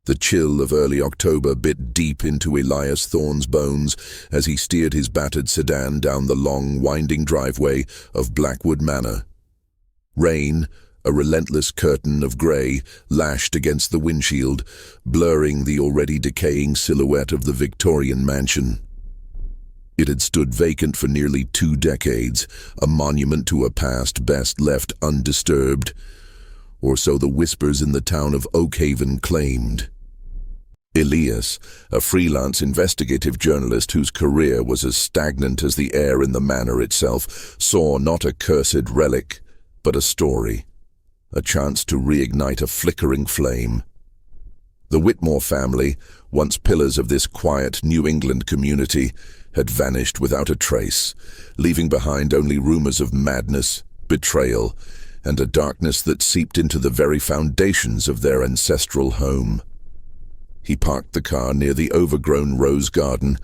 The chill of early October bit deep into Elias Thorne's bones as he steered his battered sedan down the long, winding driveway of Blackwood Manor. Rain, a relentless curtain of grey, lashed against the windshield, blurring the already decaying silhouette of the Victorian mansion. It had stood vacant for nearly 2 decades, a monument to a past best left undisturbed, or so the whispers in the town of Oakhaven claimed. Elias, a freelance investigative journalist whose career was as stagnant as the air in the manor itself, saw not a cursed relic, but a story, a chance to reignite a flickering flame. The Whitmore family, once pillars of this quiet New England community, had vanished without a trace, leaving behind only rumors of madness, betrayal, and a darkness that seeped into the very foundations of their ancestral home. He parked the car near the overgrown rose garden,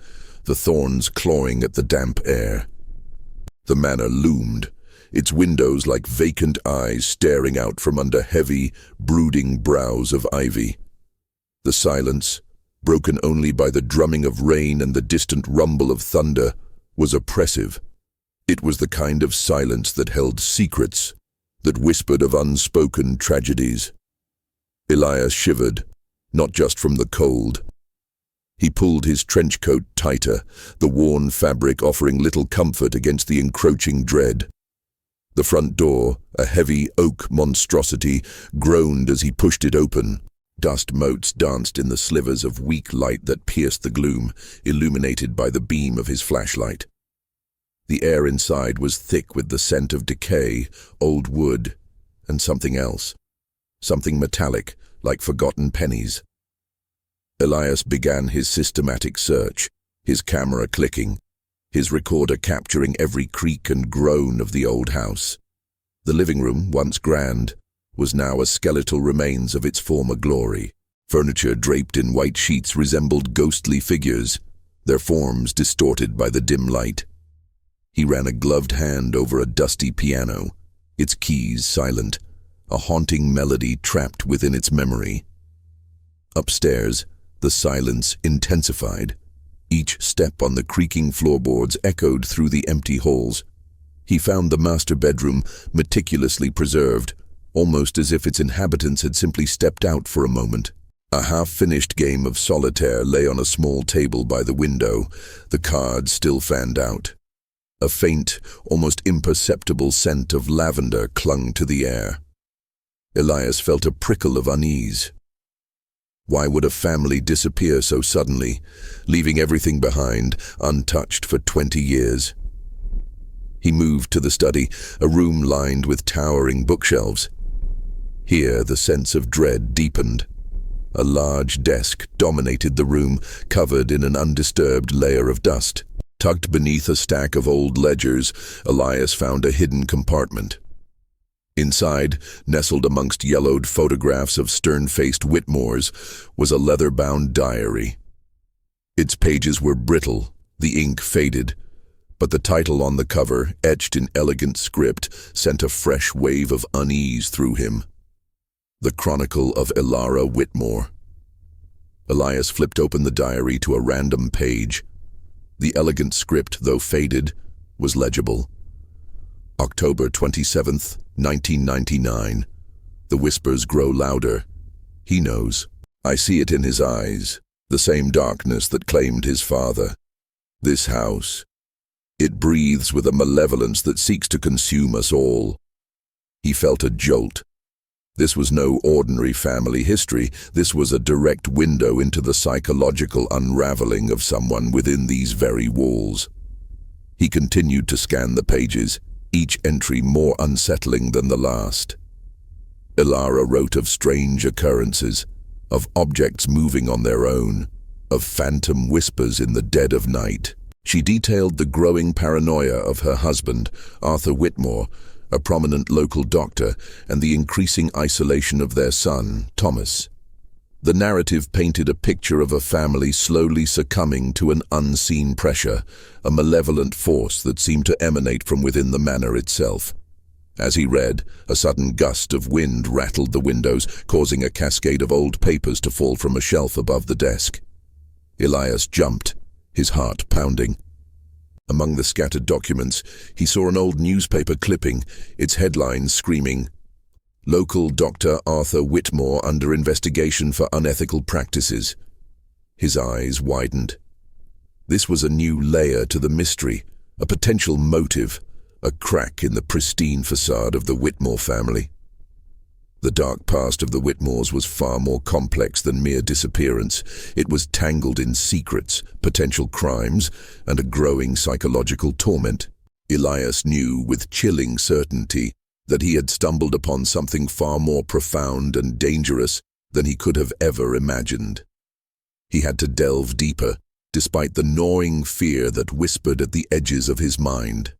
the thorns clawing at the damp air. The manor loomed, its windows like vacant eyes staring out from under heavy, brooding brows of ivy. The silence, broken only by the drumming of rain and the distant rumble of thunder, was oppressive. It was the kind of silence that held secrets, that whispered of unspoken tragedies. Elias shivered, not just from the cold. He pulled his trench coat tighter, the worn fabric offering little comfort against the encroaching dread. The front door, a heavy oak monstrosity, groaned as he pushed it open. Dust motes danced in the slivers of weak light that pierced the gloom, illuminated by the beam of his flashlight. The air inside was thick with the scent of decay, old wood, and something else. Something metallic, like forgotten pennies. Elias began his systematic search, his camera clicking, his recorder capturing every creak and groan of the old house. The living room, once grand, was now a skeletal remains of its former glory. Furniture draped in white sheets resembled ghostly figures, their forms distorted by the dim light. He ran a gloved hand over a dusty piano, its keys silent, a haunting melody trapped within its memory. Upstairs, the silence intensified. Each step on the creaking floorboards echoed through the empty halls. He found the master bedroom meticulously preserved, almost as if its inhabitants had simply stepped out for a moment. A half-finished game of solitaire lay on a small table by the window, the cards still fanned out. A faint, almost imperceptible scent of lavender clung to the air. Elias felt a prickle of unease. Why would a family disappear so suddenly, leaving everything behind, untouched for 20 years? He moved to the study, a room lined with towering bookshelves. Here, the sense of dread deepened. A large desk dominated the room, covered in an undisturbed layer of dust. Tucked beneath a stack of old ledgers, Elias found a hidden compartment. Inside, nestled amongst yellowed photographs of stern-faced Whitmores, was a leather-bound diary. Its pages were brittle, the ink faded, but the title on the cover, etched in elegant script, sent a fresh wave of unease through him. The Chronicle of Elias Whitmore. Elias flipped open the diary to a random page. The elegant script, though faded, was legible. October 27th, 1999. The whispers grow louder. He knows. I see it in his eyes, the same darkness that claimed his father. This house. It breathes with a malevolence that seeks to consume us all. He felt a jolt. This was no ordinary family history. This was a direct window into the psychological unraveling of someone within these very walls. He continued to scan the pages, each entry more unsettling than the last. Elias wrote of strange occurrences, of objects moving on their own, of phantom whispers in the dead of night. She detailed the growing paranoia of her husband, Arthur Whitmore, a prominent local doctor, and the increasing isolation of their son, Thomas. The narrative painted a picture of a family slowly succumbing to an unseen pressure, a malevolent force that seemed to emanate from within the manor itself. As he read, a sudden gust of wind rattled the windows, causing a cascade of old papers to fall from a shelf above the desk. Elias jumped, his heart pounding. Among the scattered documents, he saw an old newspaper clipping, its headlines screaming, "Local Dr. Arthur Whitmore under investigation for unethical practices." His eyes widened. This was a new layer to the mystery, a potential motive, a crack in the pristine facade of the Whitmore family. The dark past of the Whitmores was far more complex than mere disappearance. It was tangled in secrets, potential crimes, and a growing psychological torment. Elias knew with chilling certainty that he had stumbled upon something far more profound and dangerous than he could have ever imagined. He had to delve deeper, despite the gnawing fear that whispered at the edges of his mind.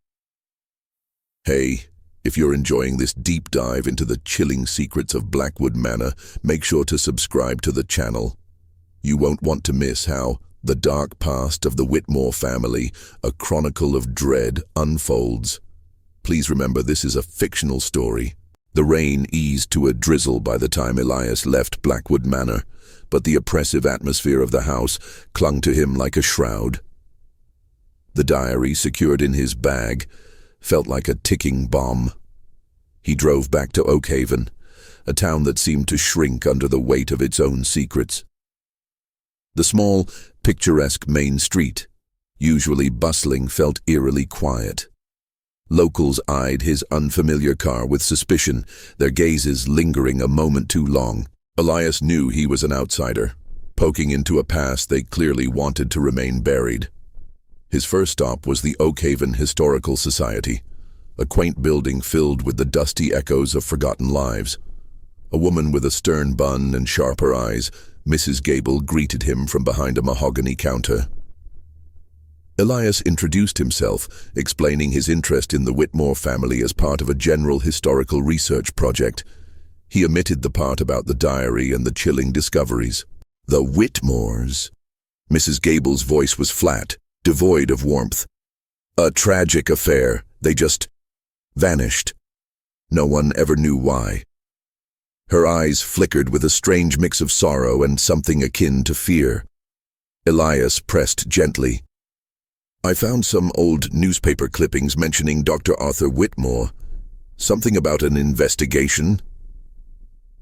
Hey, if you're enjoying this deep dive into the chilling secrets of Blackwood Manor, make sure to subscribe to the channel. You won't want to miss how the dark past of the Whitmore family, a chronicle of dread, unfolds. Please remember, this is a fictional story. The rain eased to a drizzle by the time Elias left Blackwood Manor, but the oppressive atmosphere of the house clung to him like a shroud. The diary secured in his bag felt like a ticking bomb. He drove back to Oakhaven, a town that seemed to shrink under the weight of its own secrets. The small, picturesque main street, usually bustling, felt eerily quiet. Locals eyed his unfamiliar car with suspicion, their gazes lingering a moment too long. Elias knew he was an outsider, poking into a past they clearly wanted to remain buried. His first stop was the Oakhaven Historical Society, a quaint building filled with the dusty echoes of forgotten lives. A woman with a stern bun and sharper eyes, Mrs. Gable, greeted him from behind a mahogany counter. Elias introduced himself, explaining his interest in the Whitmore family as part of a general historical research project. He omitted the part about the diary and the chilling discoveries. The Whitmores? Mrs. Gable's voice was flat, devoid of warmth. A tragic affair. They just vanished. No one ever knew why. Her eyes flickered with a strange mix of sorrow and something akin to fear. Elias pressed gently. I found some old newspaper clippings mentioning Dr. Arthur Whitmore. Something about an investigation.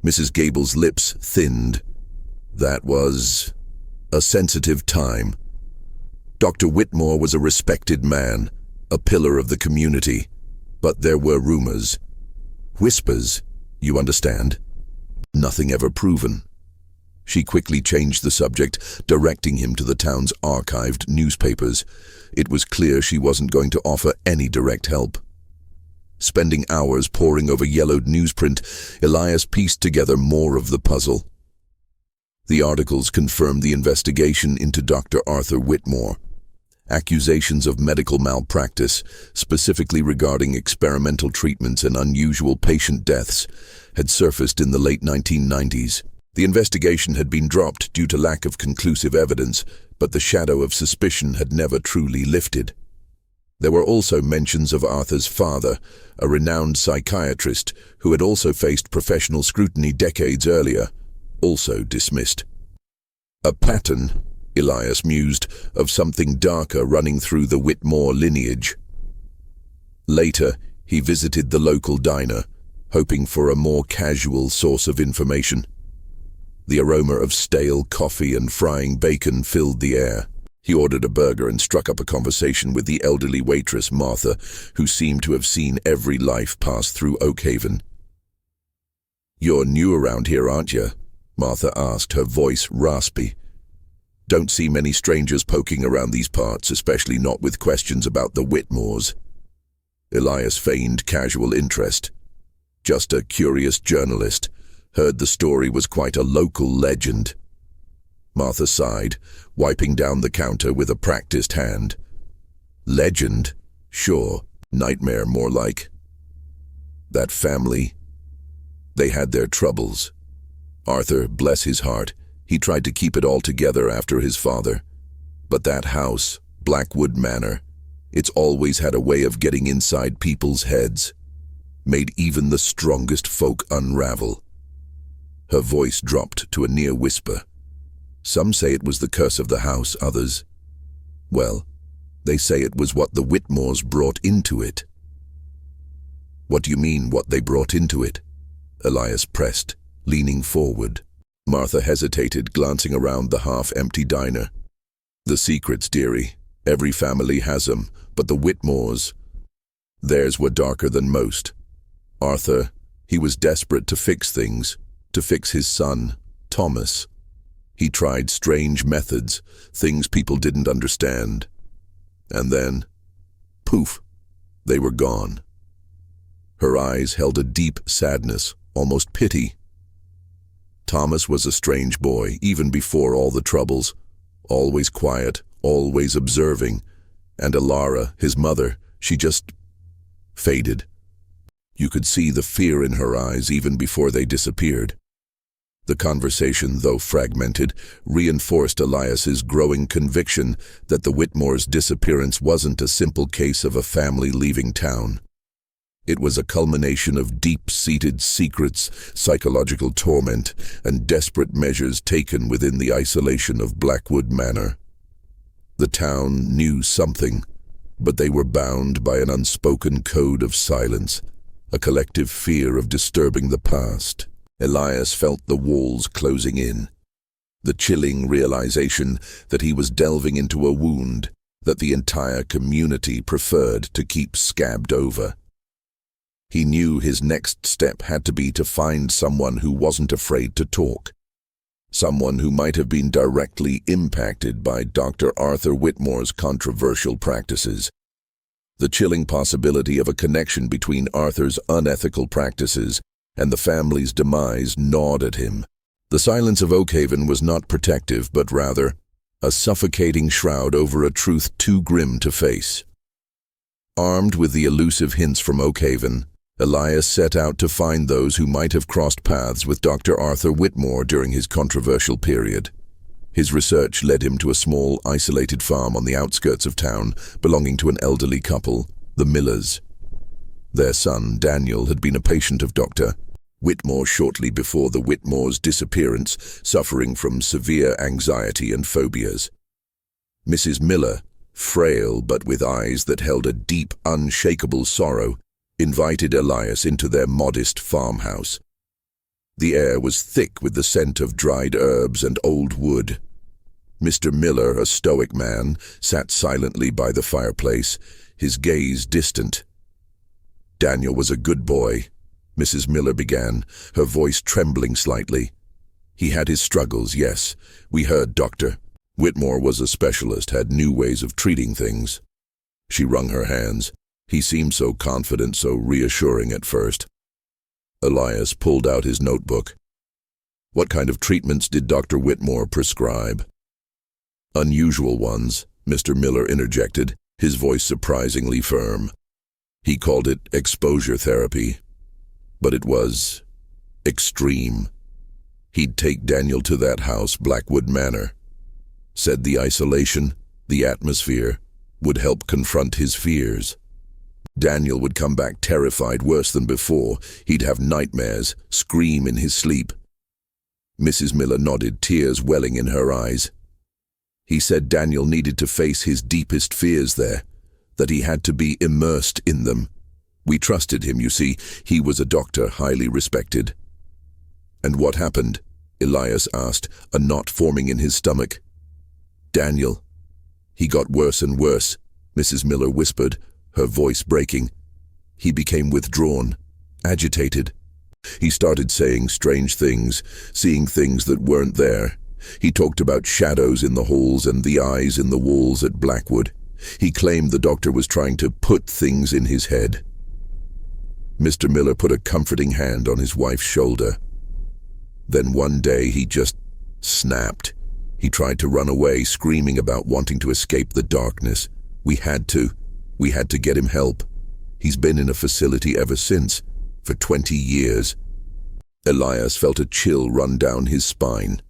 Mrs. Gable's lips thinned. That was a sensitive time. Dr. Whitmore was a respected man, a pillar of the community. But there were rumors. Whispers, you understand? Nothing ever proven. She quickly changed the subject, directing him to the town's archived newspapers. It was clear she wasn't going to offer any direct help. Spending hours poring over yellowed newsprint, Elias pieced together more of the puzzle. The articles confirmed the investigation into Dr. Arthur Whitmore. Accusations of medical malpractice, specifically regarding experimental treatments and unusual patient deaths, had surfaced in the late 1990s. The investigation had been dropped due to lack of conclusive evidence, but the shadow of suspicion had never truly lifted. There were also mentions of Arthur's father, a renowned psychiatrist who had also faced professional scrutiny decades earlier, also dismissed. A pattern, Elias mused, of something darker running through the Whitmore lineage. Later, he visited the local diner, hoping for a more casual source of information. The aroma of stale coffee and frying bacon filled the air. He ordered a burger and struck up a conversation with the elderly waitress, Martha, who seemed to have seen every life pass through Oakhaven. "You're new around here, aren't you?" Martha asked, her voice raspy. "Don't see many strangers poking around these parts, especially not with questions about the Whitmores." Elias feigned casual interest. Just a curious journalist. Heard the story was quite a local legend. Martha sighed, wiping down the counter with a practiced hand. Legend? Sure. Nightmare, more like. That family, they had their troubles. Arthur, bless his heart, he tried to keep it all together after his father. But that house, Blackwood Manor, it's always had a way of getting inside people's heads. made even the strongest folk unravel. Her voice dropped to a near whisper. Some say it was the curse of the house, others, well, they say it was what the Whitmores brought into it. What do you mean, what they brought into it? Elias pressed, leaning forward. Martha hesitated, glancing around the half-empty diner. The secrets, dearie. Every family has them, but the Whitmores, theirs were darker than most. Arthur, he was desperate to fix things, to fix his son, Thomas. He tried strange methods, things people didn't understand. And then, poof, they were gone. Her eyes held a deep sadness, almost pity. Thomas was a strange boy, even before all the troubles. Always quiet, always observing. And Alara, his mother, she just faded. You could see the fear in her eyes even before they disappeared. The conversation, though fragmented, reinforced Elias's growing conviction that the Whitmores' disappearance wasn't a simple case of a family leaving town. It was a culmination of deep-seated secrets, psychological torment, and desperate measures taken within the isolation of Blackwood Manor. The town knew something, but they were bound by an unspoken code of silence, a collective fear of disturbing the past. Elias felt the walls closing in, the chilling realization that he was delving into a wound that the entire community preferred to keep scabbed over. He knew his next step had to be to find someone who wasn't afraid to talk, someone who might have been directly impacted by Dr. Arthur Whitmore's controversial practices. The chilling possibility of a connection between Arthur's unethical practices and the family's demise gnawed at him. The silence of Oakhaven was not protective, but rather a suffocating shroud over a truth too grim to face. Armed with the elusive hints from Oakhaven, Elias set out to find those who might have crossed paths with Dr. Arthur Whitmore during his controversial period. His research led him to a small, isolated farm on the outskirts of town, belonging to an elderly couple, the Millers. Their son, Daniel, had been a patient of Dr. Whitmore shortly before the Whitmores' disappearance, suffering from severe anxiety and phobias. Mrs. Miller, frail but with eyes that held a deep, unshakable sorrow, invited Elias into their modest farmhouse. The air was thick with the scent of dried herbs and old wood. Mr. Miller, a stoic man, sat silently by the fireplace, his gaze distant. Daniel was a good boy, Mrs. Miller began, her voice trembling slightly. He had his struggles, yes. We heard Dr. Whitmore was a specialist, had new ways of treating things. She wrung her hands. He seemed so confident, so reassuring at first. Elias pulled out his notebook. What kind of treatments did Dr. Whitmore prescribe? Unusual ones, Mr. Miller interjected, his voice surprisingly firm. He called it exposure therapy, but it was extreme. He'd take Daniel to that house, Blackwood Manor. Said the isolation, the atmosphere, would help confront his fears. Daniel would come back terrified, worse than before. He'd have nightmares, scream in his sleep. Mrs. Miller nodded, tears welling in her eyes. He said Daniel needed to face his deepest fears there, that he had to be immersed in them. We trusted him, you see. He was a doctor, highly respected. And what happened? Elias asked, a knot forming in his stomach. Daniel. He got worse and worse, Mrs. Miller whispered, her voice breaking. He became withdrawn, agitated. He started saying strange things, seeing things that weren't there. He talked about shadows in the halls and the eyes in the walls at Blackwood. He claimed the doctor was trying to put things in his head. Mr. Miller put a comforting hand on his wife's shoulder. Then one day he just snapped. He tried to run away, screaming about wanting to escape the darkness. We had to get him help. He's been in a facility ever since, for 20 years. Elias felt a chill run down his spine.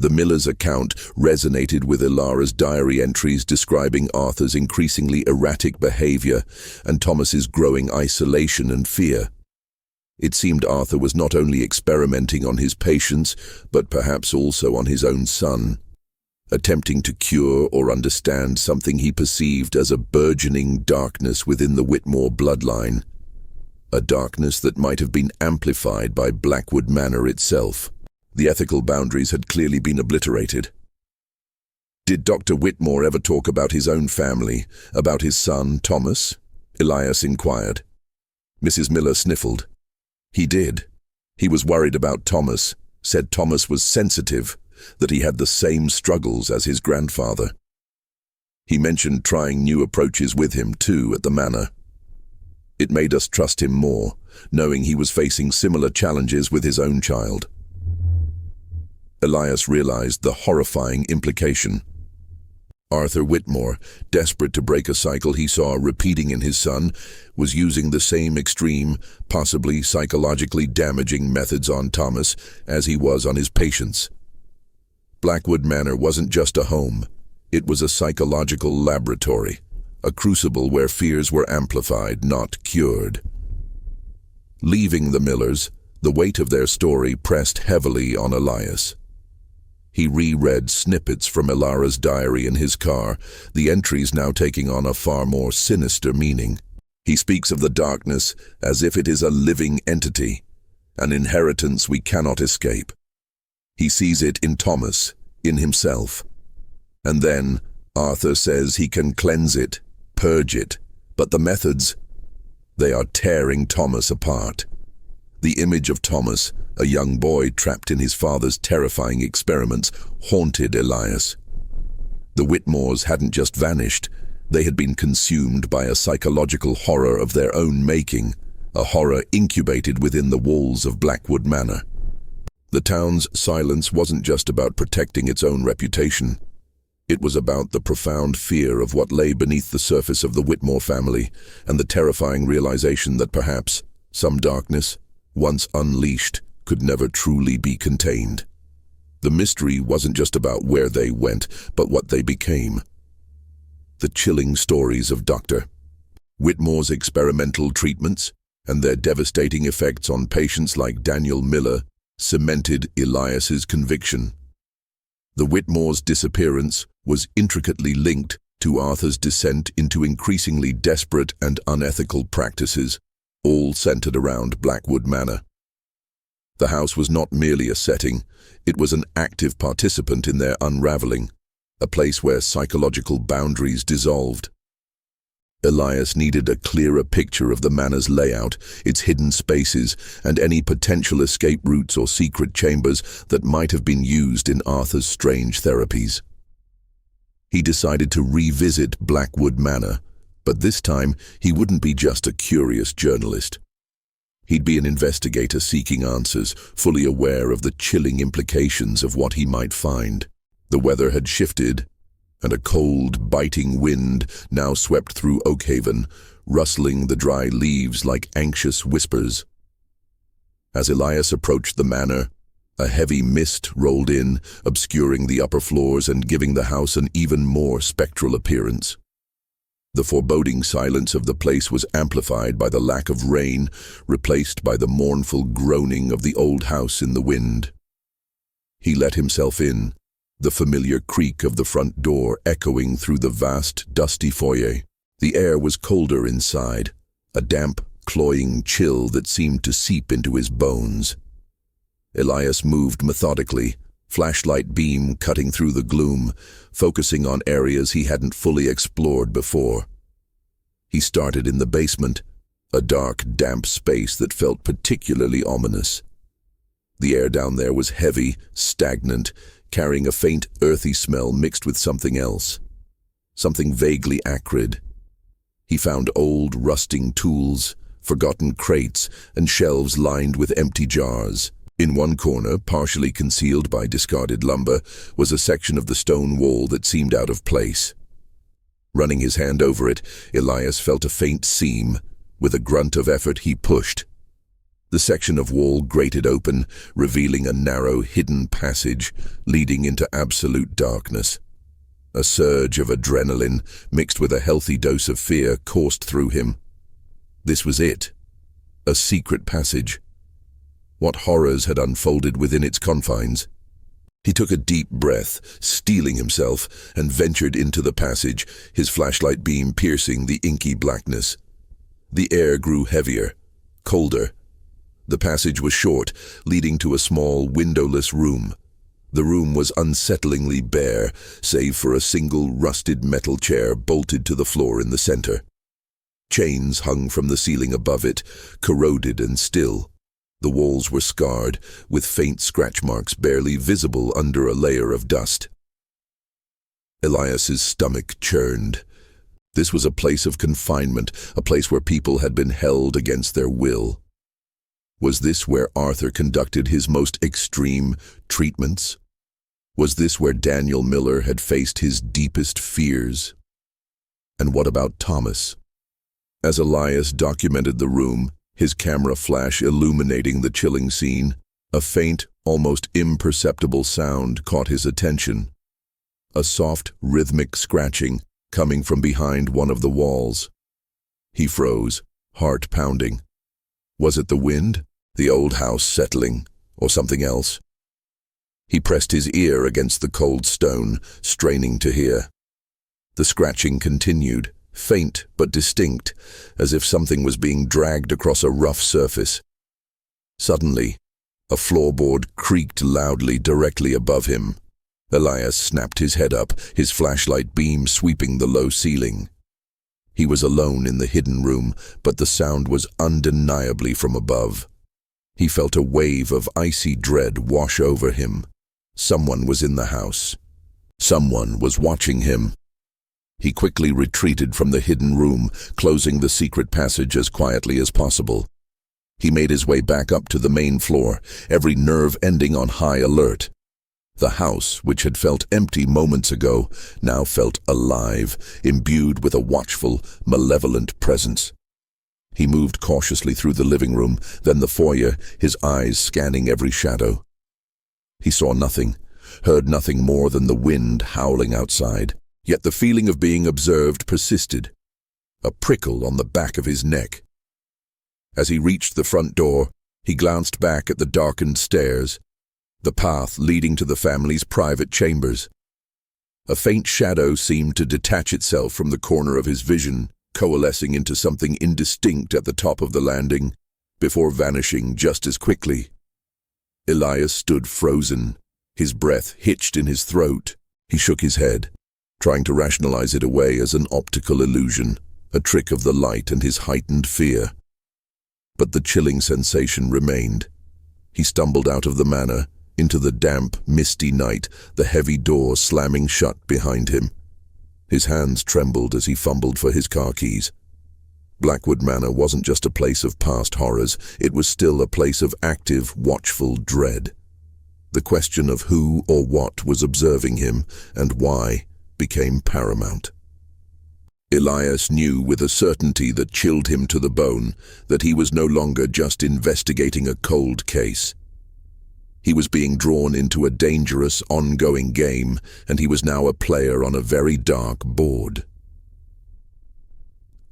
The miller's account resonated with Ilara's diary entries describing Arthur's increasingly erratic behavior and Thomas's growing isolation and fear. It seemed Arthur was not only experimenting on his patients, but perhaps also on his own son, attempting to cure or understand something he perceived as a burgeoning darkness within the Whitmore bloodline, a darkness that might have been amplified by Blackwood Manor itself. The ethical boundaries had clearly been obliterated. Did Dr. Whitmore ever talk about his own family, about his son, Thomas? Elias inquired. Mrs. Miller sniffled. He did. He was worried about Thomas, said Thomas was sensitive, that he had the same struggles as his grandfather. He mentioned trying new approaches with him too at the manor. It made us trust him more, knowing he was facing similar challenges with his own child. Elias realized the horrifying implication. Arthur Whitmore, desperate to break a cycle he saw repeating in his son, was using the same extreme, possibly psychologically damaging methods on Thomas as he was on his patients. Blackwood Manor wasn't just a home. It was a psychological laboratory, a crucible where fears were amplified, not cured. Leaving the Millers, the weight of their story pressed heavily on Elias. He reread snippets from Ilara's diary in his car, the entries now taking on a far more sinister meaning. He speaks of the darkness as if it is a living entity, an inheritance we cannot escape. He sees it in Thomas, in himself. And then, Arthur says he can cleanse it, purge it, but the methods, they are tearing Thomas apart. The image of Thomas, a young boy trapped in his father's terrifying experiments, haunted Elias. The Whitmores hadn't just vanished, they had been consumed by a psychological horror of their own making, a horror incubated within the walls of Blackwood Manor. The town's silence wasn't just about protecting its own reputation. It was about the profound fear of what lay beneath the surface of the Whitmore family and the terrifying realization that perhaps some darkness, once unleashed, could never truly be contained. The mystery wasn't just about where they went, but what they became. The chilling stories of Dr. Whitmore's experimental treatments and their devastating effects on patients like Daniel Miller cemented Elias's conviction. The Whitmores' disappearance was intricately linked to Arthur's descent into increasingly desperate and unethical practices, all centered around Blackwood Manor. The house was not merely a setting, it was an active participant in their unraveling, a place where psychological boundaries dissolved. Elias needed a clearer picture of the manor's layout, its hidden spaces, and any potential escape routes or secret chambers that might have been used in Arthur's strange therapies. He decided to revisit Blackwood Manor, but this time he wouldn't be just a curious journalist. He'd be an investigator seeking answers, fully aware of the chilling implications of what he might find. The weather had shifted, and a cold, biting wind now swept through Oakhaven, rustling the dry leaves like anxious whispers. As Elias approached the manor, a heavy mist rolled in, obscuring the upper floors and giving the house an even more spectral appearance. The foreboding silence of the place was amplified by the lack of rain, replaced by the mournful groaning of the old house in the wind. He let himself in, the familiar creak of the front door echoing through the vast, dusty foyer. The air was colder inside, a damp, cloying chill that seemed to seep into his bones. Elias moved methodically, flashlight beam cutting through the gloom, focusing on areas he hadn't fully explored before. He started in the basement, a dark, damp space that felt particularly ominous. The air down there was heavy, stagnant, carrying a faint, earthy smell mixed with something else, something vaguely acrid. He found old, rusting tools, forgotten crates, and shelves lined with empty jars. In one corner, partially concealed by discarded lumber, was a section of the stone wall that seemed out of place. Running his hand over it, Elias felt a faint seam. With a grunt of effort, he pushed. The section of wall grated open, revealing a narrow, hidden passage leading into absolute darkness. A surge of adrenaline, mixed with a healthy dose of fear, coursed through him. This was it. A secret passage. What horrors had unfolded within its confines? He took a deep breath, steeling himself, and ventured into the passage, his flashlight beam piercing the inky blackness. The air grew heavier, colder. The passage was short, leading to a small, windowless room. The room was unsettlingly bare, save for a single rusted metal chair bolted to the floor in the center. Chains hung from the ceiling above it, corroded and still. The walls were scarred, with faint scratch marks barely visible under a layer of dust. Elias's stomach churned. This was a place of confinement, a place where people had been held against their will. Was this where Arthur conducted his most extreme treatments? Was this where Daniel Miller had faced his deepest fears? And what about Thomas? As Elias documented the room, his camera flash illuminating the chilling scene, a faint, almost imperceptible sound caught his attention. A soft, rhythmic scratching coming from behind one of the walls. He froze, heart pounding. Was it the wind? The old house settling, or something else? He pressed his ear against the cold stone, straining to hear. The scratching continued, faint but distinct, as if something was being dragged across a rough surface. Suddenly, a floorboard creaked loudly directly above him. Elias snapped his head up, his flashlight beam sweeping the low ceiling. He was alone in the hidden room, but the sound was undeniably from above. He felt a wave of icy dread wash over him. Someone was in the house. Someone was watching him. He quickly retreated from the hidden room, closing the secret passage as quietly as possible. He made his way back up to the main floor, every nerve ending on high alert. The house, which had felt empty moments ago, now felt alive, imbued with a watchful, malevolent presence. He moved cautiously through the living room, then the foyer, his eyes scanning every shadow. He saw nothing, heard nothing more than the wind howling outside, yet the feeling of being observed persisted. A prickle on the back of his neck. As he reached the front door, he glanced back at the darkened stairs, the path leading to the family's private chambers. A faint shadow seemed to detach itself from the corner of his vision, coalescing into something indistinct at the top of the landing, before vanishing just as quickly. Elias stood frozen, his breath hitched in his throat. He shook his head, trying to rationalize it away as an optical illusion, a trick of the light and his heightened fear. But the chilling sensation remained. He stumbled out of the manor, into the damp, misty night, the heavy door slamming shut behind him. His hands trembled as he fumbled for his car keys. Blackwood Manor wasn't just a place of past horrors, it was still a place of active, watchful dread. The question of who or what was observing him, and why, became paramount. Elias knew with a certainty that chilled him to the bone that he was no longer just investigating a cold case. He was being drawn into a dangerous, ongoing game, and he was now a player on a very dark board.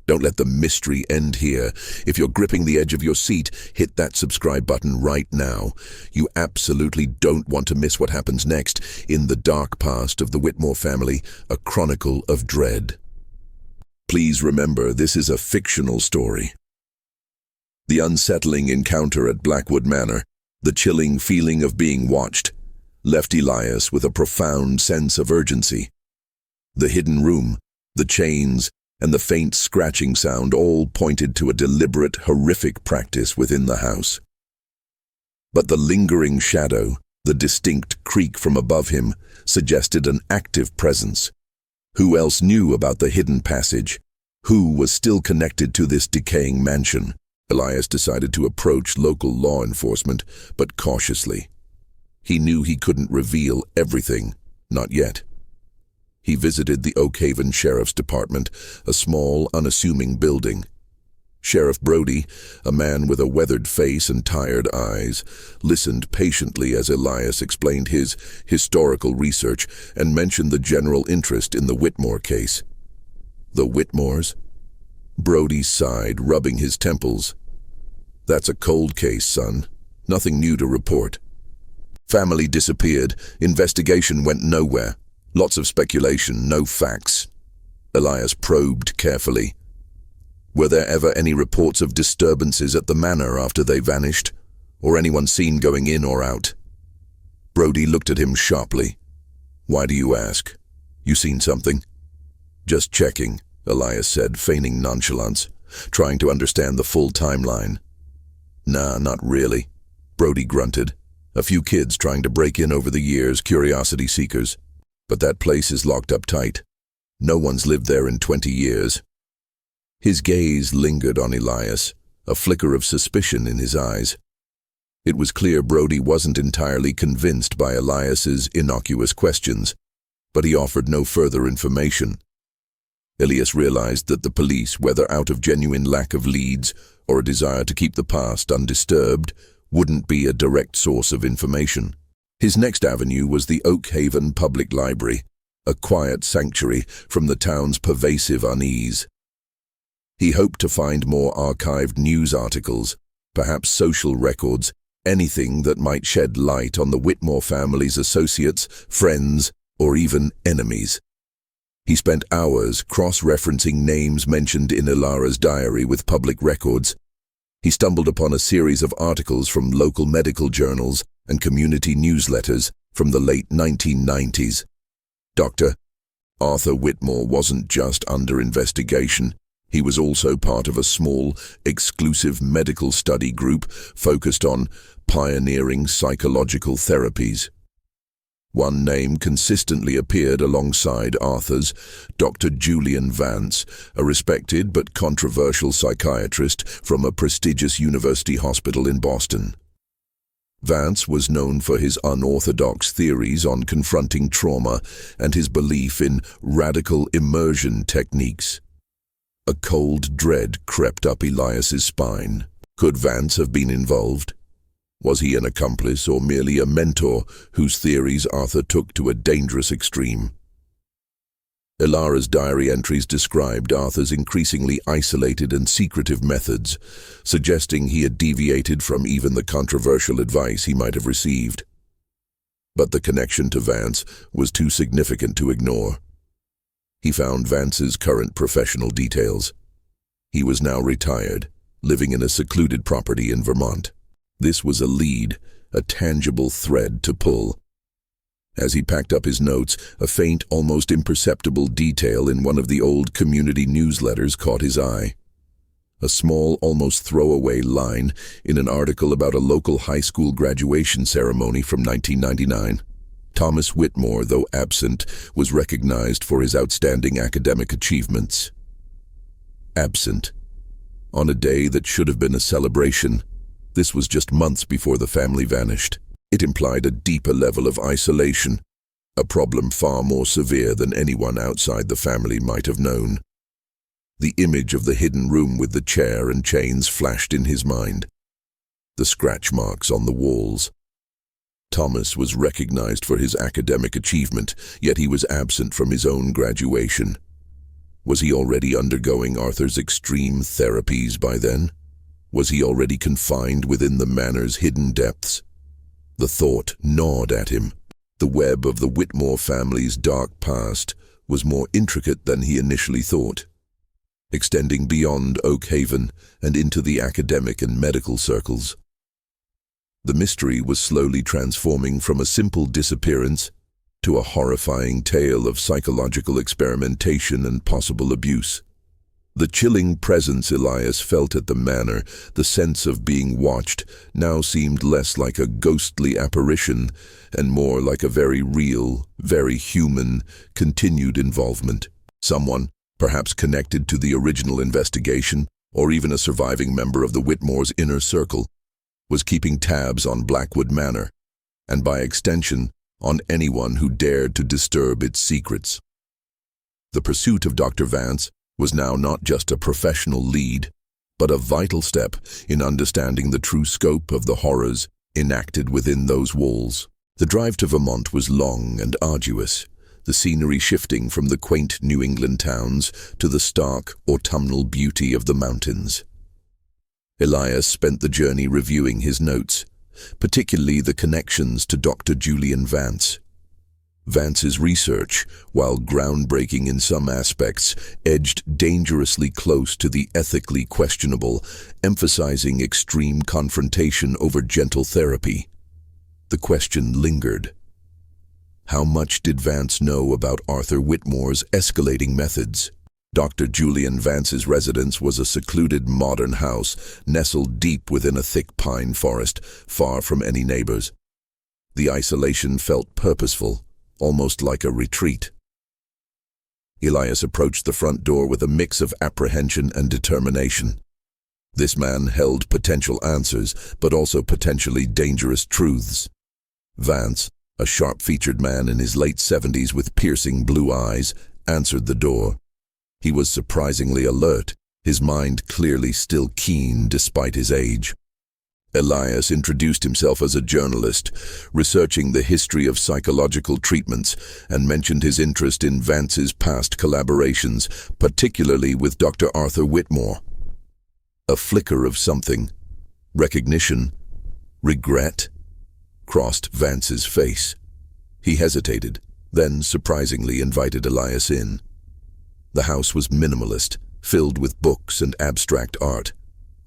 Don't let the mystery end here. If you're gripping the edge of your seat, hit that subscribe button right now. You absolutely don't want to miss what happens next in The Dark Past of the Whitmore Family, a Chronicle of Dread. Please remember, this is a fictional story. The unsettling encounter at Blackwood Manor, the chilling feeling of being watched, left Elias with a profound sense of urgency. The hidden room, the chains, and the faint scratching sound all pointed to a deliberate, horrific practice within the house. But the lingering shadow, the distinct creak from above him, suggested an active presence. Who else knew about the hidden passage? Who was still connected to this decaying mansion? Elias decided to approach local law enforcement, but cautiously. He knew he couldn't reveal everything, not yet. He visited the Oakhaven Sheriff's Department, a small, unassuming building. Sheriff Brody, a man with a weathered face and tired eyes, listened patiently as Elias explained his historical research and mentioned the general interest in the Whitmore case. The Whitmores? Brody sighed, rubbing his temples. That's a cold case, son. Nothing new to report. Family disappeared. Investigation went nowhere. Lots of speculation, no facts. Elias probed carefully. Were there ever any reports of disturbances at the manor after they vanished, or anyone seen going in or out? Brody looked at him sharply. Why do you ask? You seen something? Just checking, Elias said, feigning nonchalance, trying to understand the full timeline. Nah, not really, Brody grunted. A few kids trying to break in over the years, curiosity seekers. But that place is locked up tight. No one's lived there in 20 years. His gaze lingered on Elias, a flicker of suspicion in his eyes. It was clear Brody wasn't entirely convinced by Elias's innocuous questions, but he offered no further information. Elias realized that the police, whether out of genuine lack of leads or a desire to keep the past undisturbed, wouldn't be a direct source of information. His next avenue was the Oakhaven Public Library, a quiet sanctuary from the town's pervasive unease. He hoped to find more archived news articles, perhaps social records, anything that might shed light on the Whitmore family's associates, friends, or even enemies. He spent hours cross-referencing names mentioned in Ilara's diary with public records. He stumbled upon a series of articles from local medical journals and community newsletters from the late 1990s. Dr. Arthur Whitmore wasn't just under investigation. He was also part of a small, exclusive medical study group focused on pioneering psychological therapies. One name consistently appeared alongside Arthur's, Dr. Julian Vance, a respected but controversial psychiatrist from a prestigious university hospital in Boston. Vance was known for his unorthodox theories on confronting trauma and his belief in radical immersion techniques. A cold dread crept up Elias's spine. Could Vance have been involved? Was he an accomplice or merely a mentor whose theories Arthur took to a dangerous extreme? Ilara's diary entries described Arthur's increasingly isolated and secretive methods, suggesting he had deviated from even the controversial advice he might have received. But the connection to Vance was too significant to ignore. He found Vance's current professional details. He was now retired, living in a secluded property in Vermont. This was a lead, a tangible thread to pull. As he packed up his notes, a faint, almost imperceptible detail in one of the old community newsletters caught his eye. A small, almost throwaway line in an article about a local high school graduation ceremony from 1999. Thomas Whitmore, though absent, was recognized for his outstanding academic achievements. Absent. On a day that should have been a celebration. This was just months before the family vanished. It implied a deeper level of isolation, a problem far more severe than anyone outside the family might have known. The image of the hidden room with the chair and chains flashed in his mind. The scratch marks on the walls. Thomas was recognized for his academic achievement, yet he was absent from his own graduation. Was he already undergoing Arthur's extreme therapies by then? Was he already confined within the manor's hidden depths? The thought gnawed at him. The web of the Whitmore family's dark past was more intricate than he initially thought, extending beyond Oakhaven and into the academic and medical circles. The mystery was slowly transforming from a simple disappearance to a horrifying tale of psychological experimentation and possible abuse. The chilling presence Elias felt at the manor, the sense of being watched, now seemed less like a ghostly apparition and more like a very real, very human, continued involvement. Someone, perhaps connected to the original investigation, or even a surviving member of the Whitmore's inner circle, was keeping tabs on Blackwood Manor, and by extension, on anyone who dared to disturb its secrets. The pursuit of Dr. Vance was now not just a professional lead, but a vital step in understanding the true scope of the horrors enacted within those walls. The drive to Vermont was long and arduous, the scenery shifting from the quaint New England towns to the stark autumnal beauty of the mountains. Elias spent the journey reviewing his notes, particularly the connections to Dr. Julian Vance. Vance's research, while groundbreaking in some aspects, edged dangerously close to the ethically questionable, emphasizing extreme confrontation over gentle therapy. The question lingered. How much did Vance know about Arthur Whitmore's escalating methods? Dr. Julian Vance's residence was a secluded modern house nestled deep within a thick pine forest, far from any neighbors. The isolation felt purposeful, almost like a retreat. Elias approached the front door with a mix of apprehension and determination. This man held potential answers, but also potentially dangerous truths. Vance, a sharp-featured man in his late 70s with piercing blue eyes, answered the door. He was surprisingly alert, his mind clearly still keen despite his age. Elias introduced himself as a journalist, researching the history of psychological treatments, and mentioned his interest in Vance's past collaborations, particularly with Dr. Arthur Whitmore. A flicker of something, recognition, regret, crossed Vance's face. He hesitated, then surprisingly invited Elias in. The house was minimalist, filled with books and abstract art,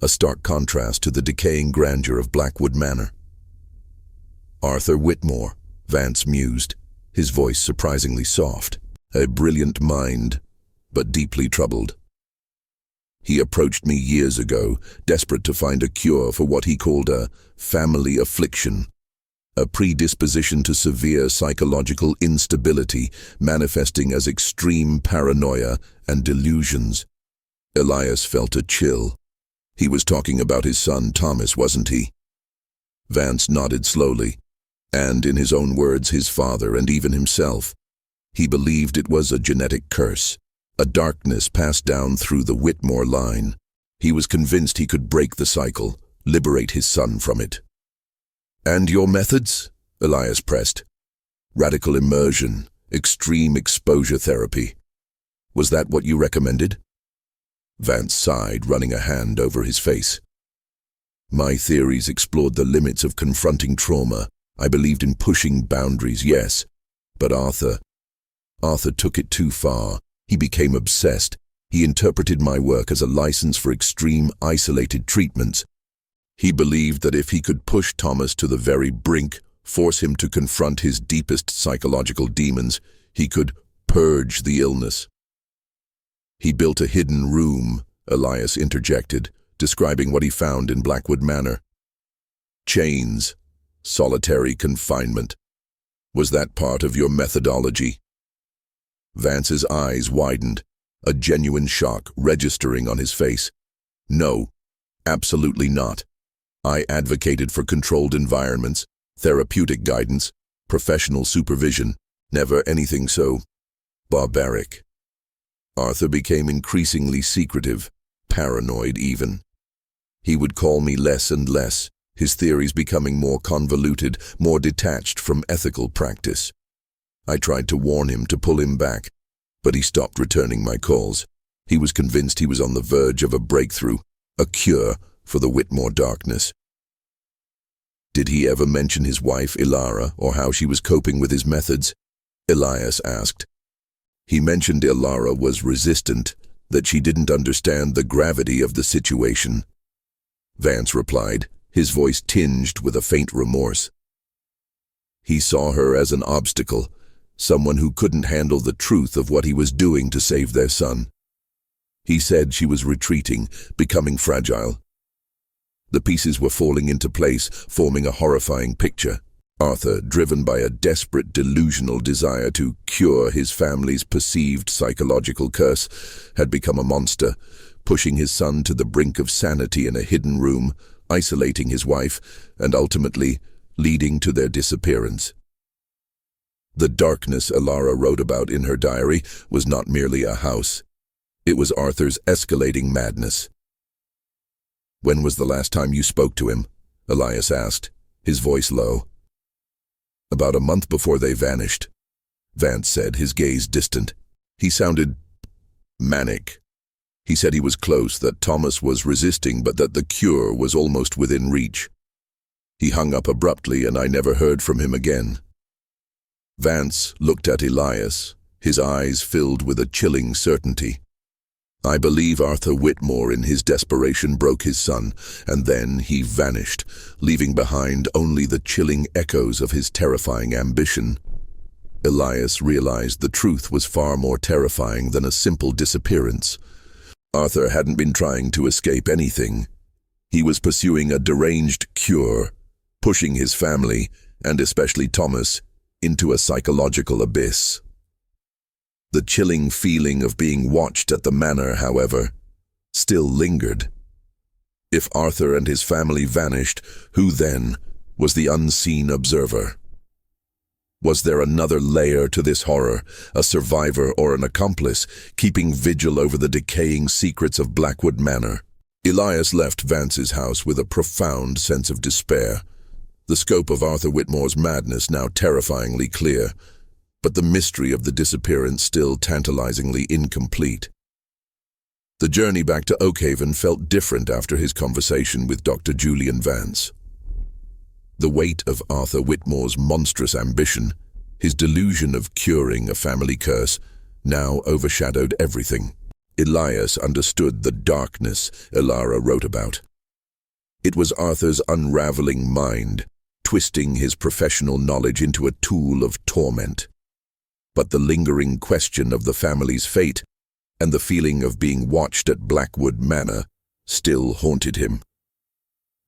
a stark contrast to the decaying grandeur of Blackwood Manor. Arthur Whitmore, Vance mused, his voice surprisingly soft. A brilliant mind, but deeply troubled. He approached me years ago, desperate to find a cure for what he called a family affliction, a predisposition to severe psychological instability manifesting as extreme paranoia and delusions. Elias felt a chill. He was talking about his son Thomas, wasn't he? Vance nodded slowly, and in his own words, his father and even himself. He believed it was a genetic curse, a darkness passed down through the Whitmore line. He was convinced he could break the cycle, liberate his son from it. And your methods? Elias pressed. Radical immersion, extreme exposure therapy. Was that what you recommended? Vance sighed, running a hand over his face. My theories explored the limits of confronting trauma. I believed in pushing boundaries, yes. But Arthur took it too far. He became obsessed. He interpreted my work as a license for extreme, isolated treatments. He believed that if he could push Thomas to the very brink, force him to confront his deepest psychological demons, he could purge the illness. He built a hidden room, Elias interjected, describing what he found in Blackwood Manor. Chains, solitary confinement. Was that part of your methodology? Vance's eyes widened, a genuine shock registering on his face. No, absolutely not. I advocated for controlled environments, therapeutic guidance, professional supervision, never anything so barbaric. Arthur became increasingly secretive, paranoid even. He would call me less and less, his theories becoming more convoluted, more detached from ethical practice. I tried to warn him to pull him back, but he stopped returning my calls. He was convinced he was on the verge of a breakthrough, a cure for the Whitmore darkness. Did he ever mention his wife, Ilara, or how she was coping with his methods? Elias asked. He mentioned Ilara was resistant, that she didn't understand the gravity of the situation. Vance replied, his voice tinged with a faint remorse. He saw her as an obstacle, someone who couldn't handle the truth of what he was doing to save their son. He said she was retreating, becoming fragile. The pieces were falling into place, forming a horrifying picture. Arthur, driven by a desperate delusional desire to cure his family's perceived psychological curse, had become a monster, pushing his son to the brink of sanity in a hidden room, isolating his wife, and ultimately leading to their disappearance. The darkness Ilara wrote about in her diary was not merely a house. It was Arthur's escalating madness. "When was the last time you spoke to him?" Elias asked, his voice low. "About a month before they vanished," Vance said, his gaze distant. He sounded manic. He said he was close, that Thomas was resisting, but that the cure was almost within reach. He hung up abruptly, and I never heard from him again. Vance looked at Elias, his eyes filled with a chilling certainty. "I believe Arthur Whitmore in his desperation broke his son, and then he vanished, leaving behind only the chilling echoes of his terrifying ambition." Elias realized the truth was far more terrifying than a simple disappearance. Arthur hadn't been trying to escape anything. He was pursuing a deranged cure, pushing his family, and especially Thomas, into a psychological abyss. The chilling feeling of being watched at the manor, however, still lingered. If Arthur and his family vanished, who then was the unseen observer? Was there another layer to this horror, a survivor or an accomplice, keeping vigil over the decaying secrets of Blackwood Manor? Elias left Vance's house with a profound sense of despair. The scope of Arthur Whitmore's madness now terrifyingly clear, but the mystery of the disappearance still tantalizingly incomplete. The journey back to Oakhaven felt different after his conversation with Dr. Julian Vance. The weight of Arthur Whitmore's monstrous ambition, his delusion of curing a family curse, now overshadowed everything. Elias understood the darkness Ilara wrote about. It was Arthur's unraveling mind, twisting his professional knowledge into a tool of torment. But the lingering question of the family's fate and the feeling of being watched at Blackwood Manor still haunted him.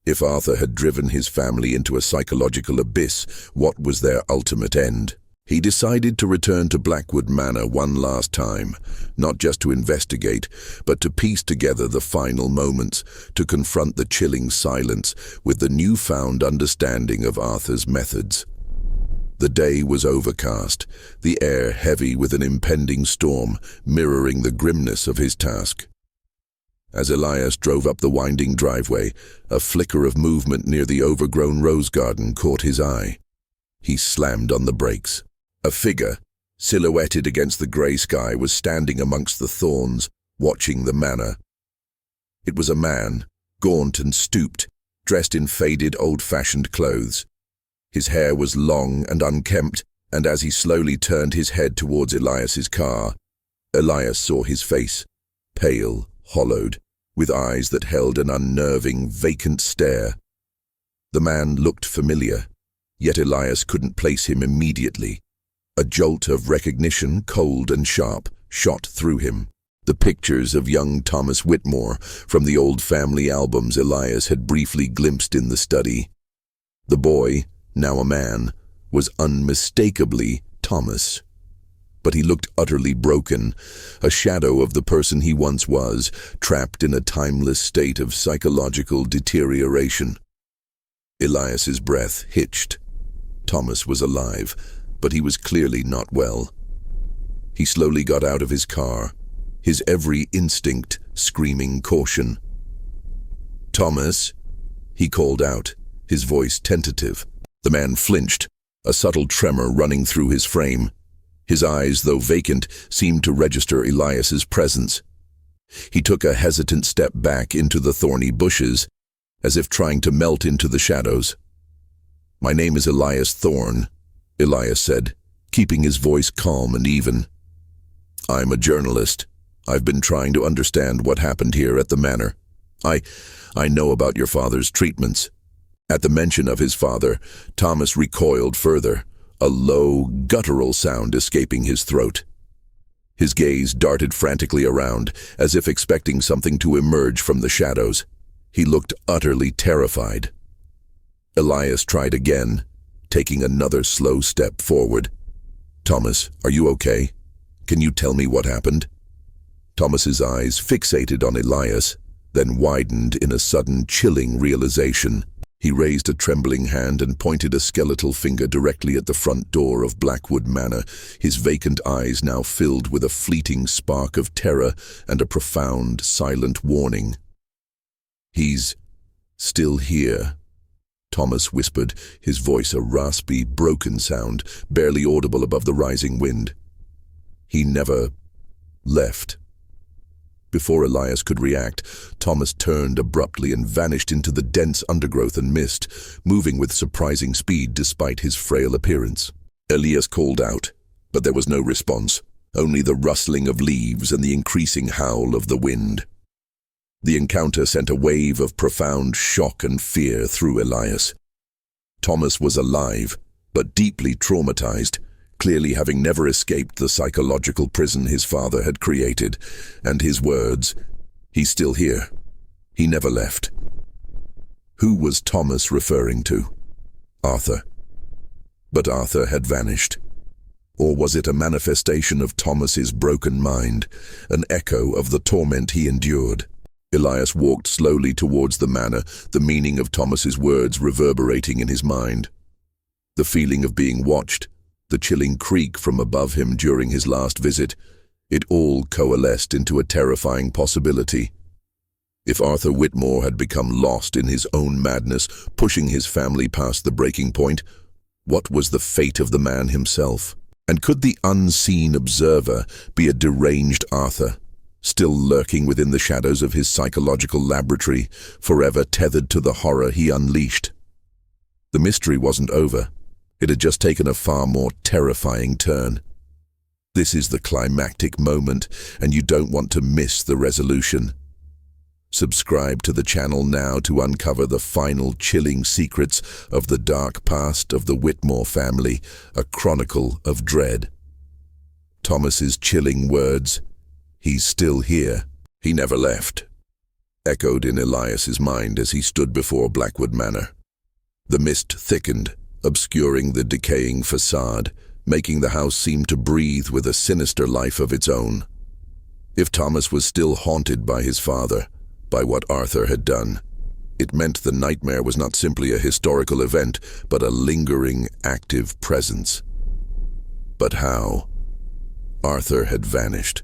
If Arthur had driven his family into a psychological abyss, what was their ultimate end? He decided to return to Blackwood Manor one last time, not just to investigate, but to piece together the final moments, to confront the chilling silence with the newfound understanding of Arthur's methods. The day was overcast, the air heavy with an impending storm, mirroring the grimness of his task. As Elias drove up the winding driveway, a flicker of movement near the overgrown rose garden caught his eye. He slammed on the brakes. A figure, silhouetted against the grey sky, was standing amongst the thorns, watching the manor. It was a man, gaunt and stooped, dressed in faded, old-fashioned clothes. His hair was long and unkempt, and as he slowly turned his head towards Elias's car, Elias saw his face, pale, hollowed, with eyes that held an unnerving, vacant stare. The man looked familiar, yet Elias couldn't place him immediately. A jolt of recognition, cold and sharp, shot through him. The pictures of young Thomas Whitmore from the old family albums Elias had briefly glimpsed in the study. The boy, now a man, was unmistakably Thomas. But he looked utterly broken, a shadow of the person he once was, trapped in a timeless state of psychological deterioration. Elias's breath hitched. Thomas was alive, but he was clearly not well. He slowly got out of his car, his every instinct screaming caution. "Thomas," he called out, his voice tentative. The man flinched, a subtle tremor running through his frame. His eyes, though vacant, seemed to register Elias's presence. He took a hesitant step back into the thorny bushes, as if trying to melt into the shadows. "My name is Elias Thorne," Elias said, keeping his voice calm and even. "I'm a journalist. I've been trying to understand what happened here at the manor. I know about your father's treatments." At the mention of his father, Thomas recoiled further, a low, guttural sound escaping his throat. His gaze darted frantically around, as if expecting something to emerge from the shadows. He looked utterly terrified. Elias tried again, taking another slow step forward. "Thomas, are you okay? Can you tell me what happened?" Thomas's eyes fixated on Elias, then widened in a sudden, chilling realization. He raised a trembling hand and pointed a skeletal finger directly at the front door of Blackwood Manor, his vacant eyes now filled with a fleeting spark of terror and a profound, silent warning. "Still here," Thomas whispered, his voice a raspy, broken sound, barely audible above the rising wind. "He never left." Before Elias could react, Thomas turned abruptly and vanished into the dense undergrowth and mist, moving with surprising speed despite his frail appearance. Elias called out, but there was no response, only the rustling of leaves and the increasing howl of the wind. The encounter sent a wave of profound shock and fear through Elias. Thomas was alive, but deeply traumatized, clearly having never escaped the psychological prison his father had created, and his words, "He's still here. He never left." Who was Thomas referring to? Arthur. But Arthur had vanished. Or was it a manifestation of Thomas's broken mind, an echo of the torment he endured? Elias walked slowly towards the manor, the meaning of Thomas's words reverberating in his mind. The feeling of being watched, the chilling creak from above him during his last visit, it all coalesced into a terrifying possibility. If Arthur Whitmore had become lost in his own madness, pushing his family past the breaking point, what was the fate of the man himself? And could the unseen observer be a deranged Arthur, still lurking within the shadows of his psychological laboratory, forever tethered to the horror he unleashed? The mystery wasn't over. It had just taken a far more terrifying turn. This is the climactic moment, and you don't want to miss the resolution. Subscribe to the channel now to uncover the final chilling secrets of the dark past of the Whitmore family, a chronicle of dread. Thomas's chilling words, "He's still here. He never left," echoed in Elias's mind as he stood before Blackwood Manor. The mist thickened, obscuring the decaying facade, making the house seem to breathe with a sinister life of its own. If Thomas was still haunted by his father, by what Arthur had done, it meant the nightmare was not simply a historical event, but a lingering, active presence. But how? Arthur had vanished.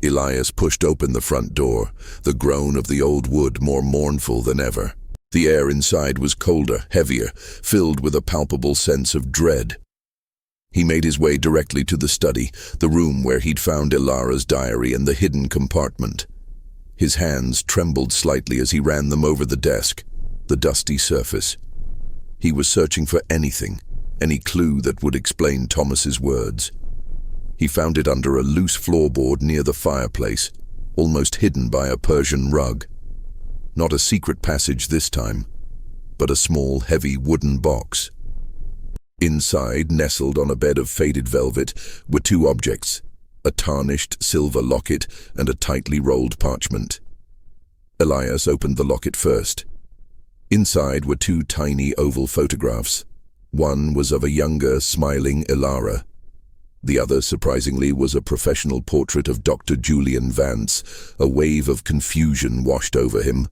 Elias pushed open the front door, the groan of the old wood more mournful than ever. The air inside was colder, heavier, filled with a palpable sense of dread. He made his way directly to the study, the room where he'd found Ilara's diary and the hidden compartment. His hands trembled slightly as he ran them over the desk, the dusty surface. He was searching for anything, any clue that would explain Thomas's words. He found it under a loose floorboard near the fireplace, almost hidden by a Persian rug. Not a secret passage this time, but a small, heavy wooden box. Inside, nestled on a bed of faded velvet, were two objects, a tarnished silver locket and a tightly rolled parchment. Elias opened the locket first. Inside were two tiny oval photographs. One was of a younger, smiling Ilara. The other, surprisingly, was a professional portrait of Dr. Julian Vance. A wave of confusion washed over him.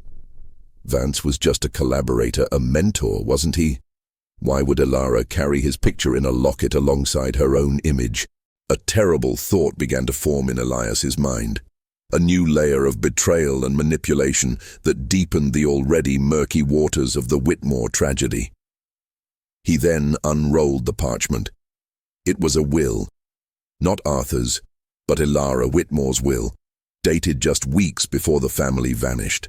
Vance was just a collaborator, a mentor, wasn't he? Why would Ilara carry his picture in a locket alongside her own image? A terrible thought began to form in Elias's mind. A new layer of betrayal and manipulation that deepened the already murky waters of the Whitmore tragedy. He then unrolled the parchment. It was a will. Not Arthur's, but Ilara Whitmore's will, dated just weeks before the family vanished.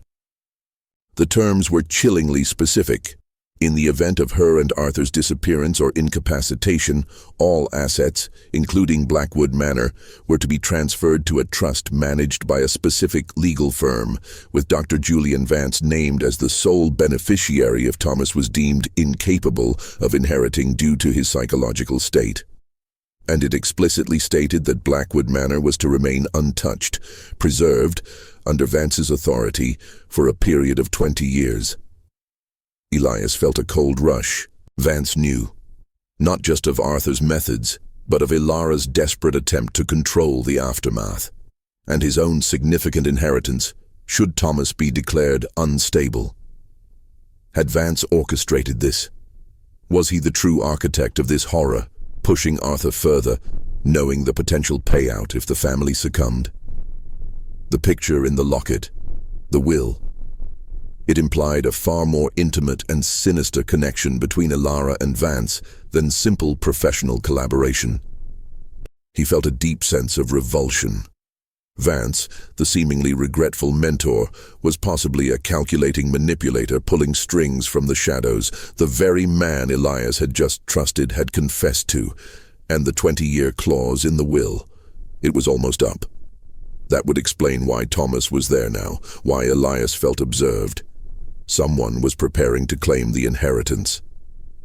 The terms were chillingly specific. In the event of her and Arthur's disappearance or incapacitation, all assets, including Blackwood Manor, were to be transferred to a trust managed by a specific legal firm, with Dr. Julian Vance named as the sole beneficiary if Thomas was deemed incapable of inheriting due to his psychological state. And it explicitly stated that Blackwood Manor was to remain untouched, preserved, under Vance's authority, for a period of 20 years. Elias felt a cold rush. Vance knew, not just of Arthur's methods, but of Ilara's desperate attempt to control the aftermath, and his own significant inheritance, should Thomas be declared unstable. Had Vance orchestrated this? Was he the true architect of this horror, pushing Arthur further, knowing the potential payout if the family succumbed? The picture in the locket, the will. It implied a far more intimate and sinister connection between Ilara and Vance than simple professional collaboration. He felt a deep sense of revulsion. Vance, the seemingly regretful mentor, was possibly a calculating manipulator pulling strings from the shadows, the very man Elias had just trusted had confessed to, and the 20-year clause in the will. It was almost up. That would explain why Thomas was there now, why Elias felt observed. Someone was preparing to claim the inheritance.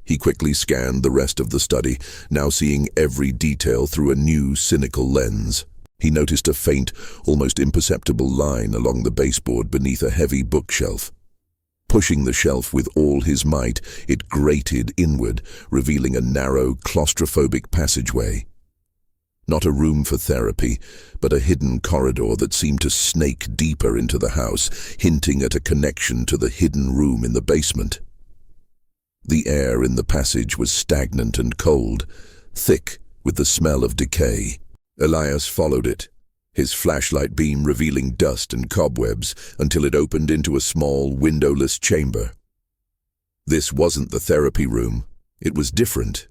He quickly scanned the rest of the study, now seeing every detail through a new, cynical lens. He noticed a faint, almost imperceptible line along the baseboard beneath a heavy bookshelf. Pushing the shelf with all his might, it grated inward, revealing a narrow, claustrophobic passageway. Not a room for therapy, but a hidden corridor that seemed to snake deeper into the house, hinting at a connection to the hidden room in the basement. The air in the passage was stagnant and cold, thick with the smell of decay. Elias followed it, his flashlight beam revealing dust and cobwebs until it opened into a small, windowless chamber. This wasn't the therapy room. It was different.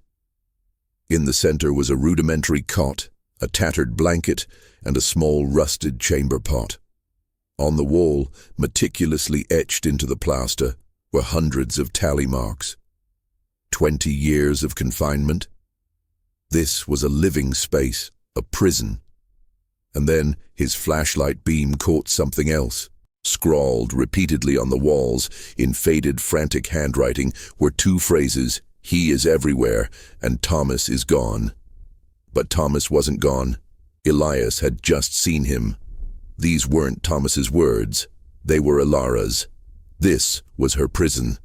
In the center was a rudimentary cot, a tattered blanket, and a small rusted chamber pot. On the wall, meticulously etched into the plaster, were hundreds of tally marks. 20 years of confinement. This was a living space, a prison. And then his flashlight beam caught something else. Scrawled repeatedly on the walls, in faded, frantic handwriting, were two phrases: "He is everywhere," and "Thomas is gone." But Thomas wasn't gone. Elias had just seen him. These weren't Thomas's words. They were Ilara's. This was her prison.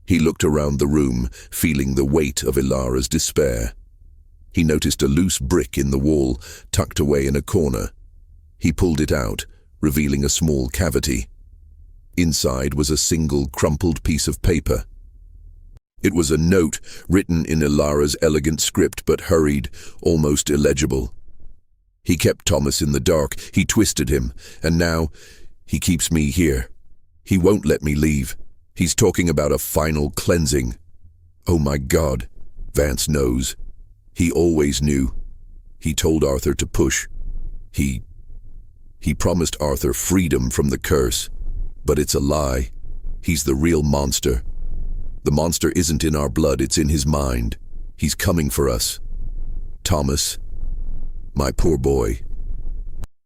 He looked around the room, feeling the weight of Ilara's despair. He noticed a loose brick in the wall, tucked away in a corner. He pulled it out, revealing a small cavity. Inside was a single crumpled piece of paper. It was a note written in Ilara's elegant script, but hurried, almost illegible. He kept Thomas in the dark, he twisted him, and now he keeps me here. He won't let me leave. He's talking about a final cleansing. Oh my God, Vance knows. He always knew. He told Arthur to push. He promised Arthur freedom from the curse. But it's a lie. He's the real monster. The monster isn't in our blood, it's in his mind. He's coming for us. Thomas, my poor boy.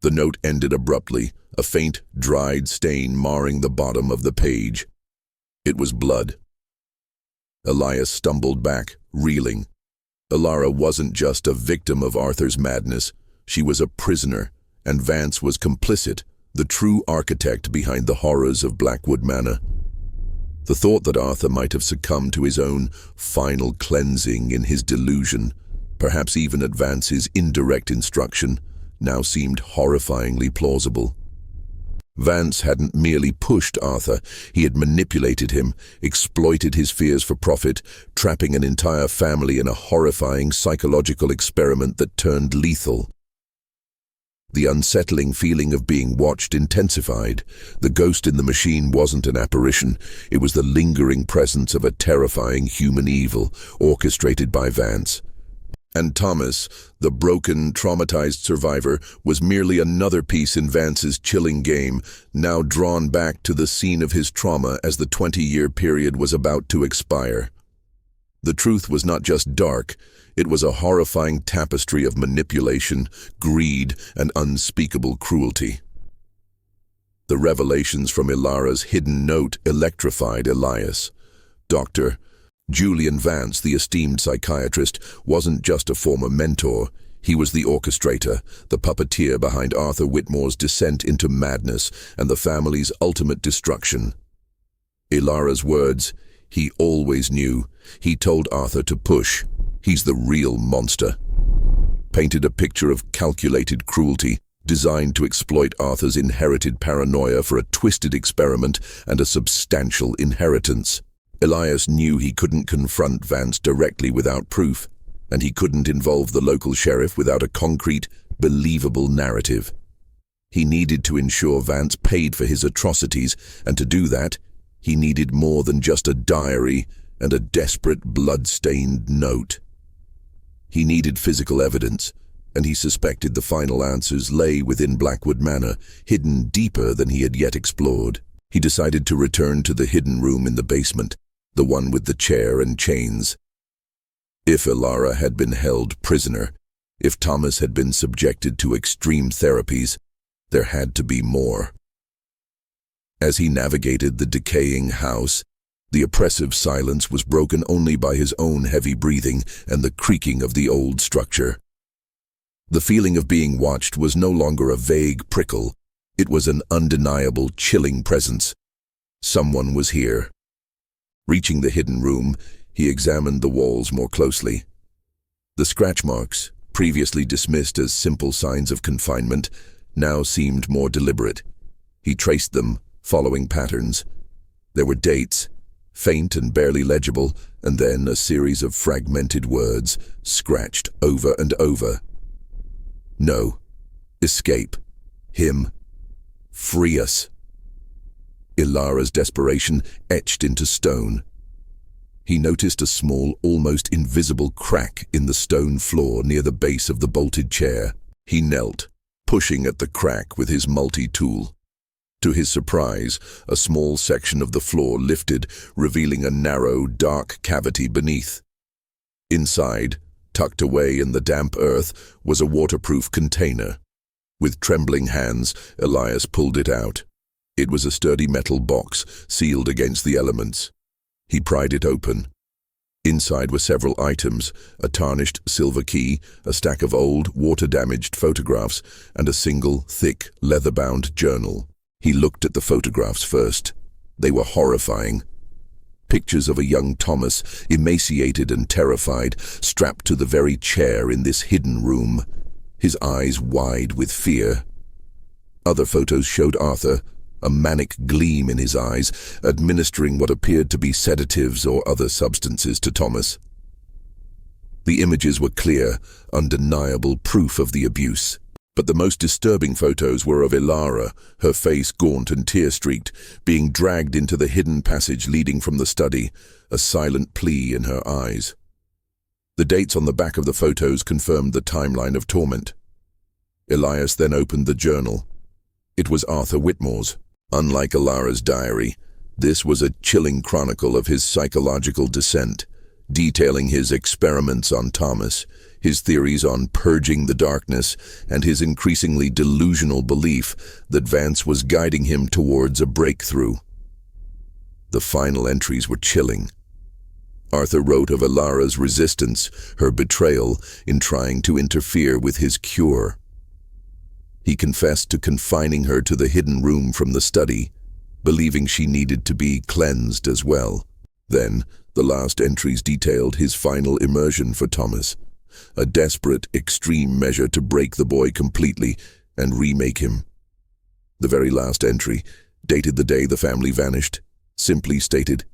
The note ended abruptly, a faint, dried stain marring the bottom of the page. It was blood. Elias stumbled back, reeling. Ilara wasn't just a victim of Arthur's madness. She was a prisoner, and Vance was complicit, the true architect behind the horrors of Blackwood Manor. The thought that Arthur might have succumbed to his own final cleansing in his delusion, perhaps even at Vance's indirect instruction, now seemed horrifyingly plausible. Vance hadn't merely pushed Arthur, he had manipulated him, exploited his fears for profit, trapping an entire family in a horrifying psychological experiment that turned lethal. The unsettling feeling of being watched intensified. The ghost in the machine wasn't an apparition, it was the lingering presence of a terrifying human evil, orchestrated by Vance. And Thomas, the broken, traumatized survivor, was merely another piece in Vance's chilling game, now drawn back to the scene of his trauma as the 20-year period was about to expire. The truth was not just dark, it was a horrifying tapestry of manipulation, greed, and unspeakable cruelty. The revelations from Ilara's hidden note electrified Elias. Dr. Julian Vance, the esteemed psychiatrist, wasn't just a former mentor. He was the orchestrator, the puppeteer behind Arthur Whitmore's descent into madness and the family's ultimate destruction. Ilara's words, "He always knew. He told Arthur to push. He's the real monster," painted a picture of calculated cruelty, designed to exploit Arthur's inherited paranoia for a twisted experiment and a substantial inheritance. Elias knew he couldn't confront Vance directly without proof, and he couldn't involve the local sheriff without a concrete, believable narrative. He needed to ensure Vance paid for his atrocities, and to do that, he needed more than just a diary and a desperate blood-stained note. He needed physical evidence, and he suspected the final answers lay within Blackwood Manor, hidden deeper than he had yet explored. He decided to return to the hidden room in the basement, the one with the chair and chains. If Elara had been held prisoner, if Thomas had been subjected to extreme therapies, there had to be more. As he navigated the decaying house, the oppressive silence was broken only by his own heavy breathing and the creaking of the old structure. The feeling of being watched was no longer a vague prickle. It was an undeniable, chilling presence. Someone was here. Reaching the hidden room, he examined the walls more closely. The scratch marks, previously dismissed as simple signs of confinement, now seemed more deliberate. He traced them, following patterns. There were dates, faint and barely legible, and then a series of fragmented words, scratched over and over. No. Escape. Him. Free us. Elara's desperation etched into stone. He noticed a small, almost invisible crack in the stone floor near the base of the bolted chair. He knelt, pushing at the crack with his multi-tool. To his surprise, a small section of the floor lifted, revealing a narrow, dark cavity beneath. Inside, tucked away in the damp earth, was a waterproof container. With trembling hands, Elias pulled it out. It was a sturdy metal box, sealed against the elements. He pried it open. Inside were several items, a tarnished silver key, a stack of old, water-damaged photographs, and a single, thick, leather-bound journal. He looked at the photographs first. They were horrifying. Pictures of a young Thomas, emaciated and terrified, strapped to the very chair in this hidden room, his eyes wide with fear. Other photos showed Arthur, a manic gleam in his eyes, administering what appeared to be sedatives or other substances to Thomas. The images were clear, undeniable proof of the abuse. But the most disturbing photos were of Elara, her face gaunt and tear-streaked, being dragged into the hidden passage leading from the study, a silent plea in her eyes. The dates on the back of the photos confirmed the timeline of torment. Elias then opened the journal. It was Arthur Whitmore's. Unlike Elara's diary, this was a chilling chronicle of his psychological descent, detailing his experiments on Thomas, his theories on purging the darkness, and his increasingly delusional belief that Vance was guiding him towards a breakthrough. The final entries were chilling. Arthur wrote of Elara's resistance, her betrayal, in trying to interfere with his cure. He confessed to confining her to the hidden room from the study, believing she needed to be cleansed as well. Then, the last entries detailed his final immersion for Thomas, a desperate, extreme measure to break the boy completely and remake him. The very last entry, dated the day the family vanished, simply stated,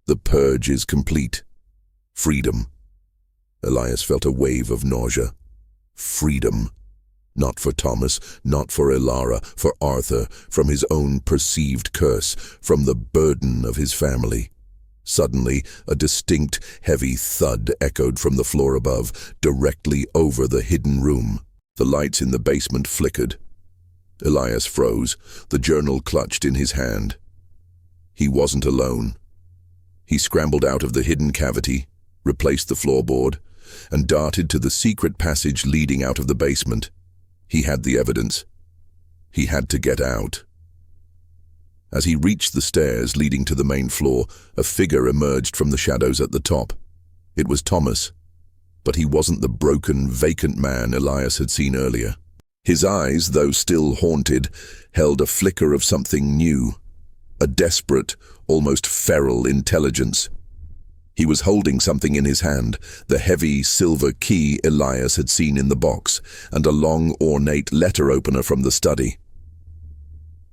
"The purge is complete. Freedom." Elias felt a wave of nausea. Freedom. Not for Thomas, not for Elara, for Arthur, from his own perceived curse, from the burden of his family. Suddenly, a distinct, heavy thud echoed from the floor above, directly over the hidden room. The lights in the basement flickered. Elias froze, the journal clutched in his hand. He wasn't alone. He scrambled out of the hidden cavity, replaced the floorboard, and darted to the secret passage leading out of the basement. He had the evidence. He had to get out. As he reached the stairs leading to the main floor, a figure emerged from the shadows at the top. It was Thomas, but he wasn't the broken, vacant man Elias had seen earlier. His eyes, though still haunted, held a flicker of something new, a desperate, almost feral intelligence. He was holding something in his hand, the heavy silver key Elias had seen in the box, and a long, ornate letter opener from the study.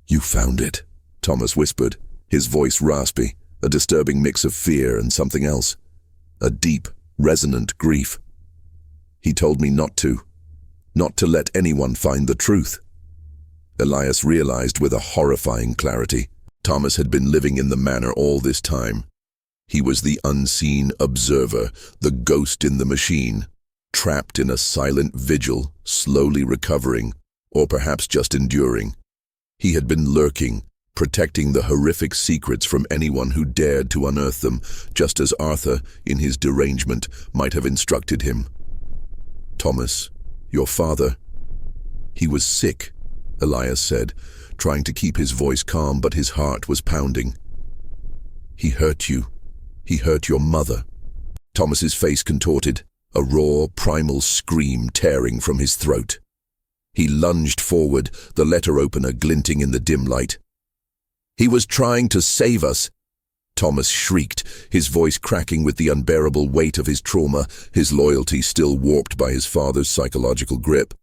"You found it," Thomas whispered, his voice raspy, a disturbing mix of fear and something else. A deep, resonant grief. "He told me not to let anyone find the truth." Elias realized with a horrifying clarity. Thomas had been living in the manor all this time. He was the unseen observer, the ghost in the machine, trapped in a silent vigil, slowly recovering, or perhaps just enduring. He had been lurking, protecting the horrific secrets from anyone who dared to unearth them, just as Arthur, in his derangement, might have instructed him. "Thomas, your father." "He was sick," Elias said, trying to keep his voice calm, but his heart was pounding. "He hurt you. He hurt your mother." Thomas's face contorted, a raw, primal scream tearing from his throat. He lunged forward, the letter opener glinting in the dim light. "He was trying to save us," Thomas shrieked, his voice cracking with the unbearable weight of his trauma, his loyalty still warped by his father's psychological grip.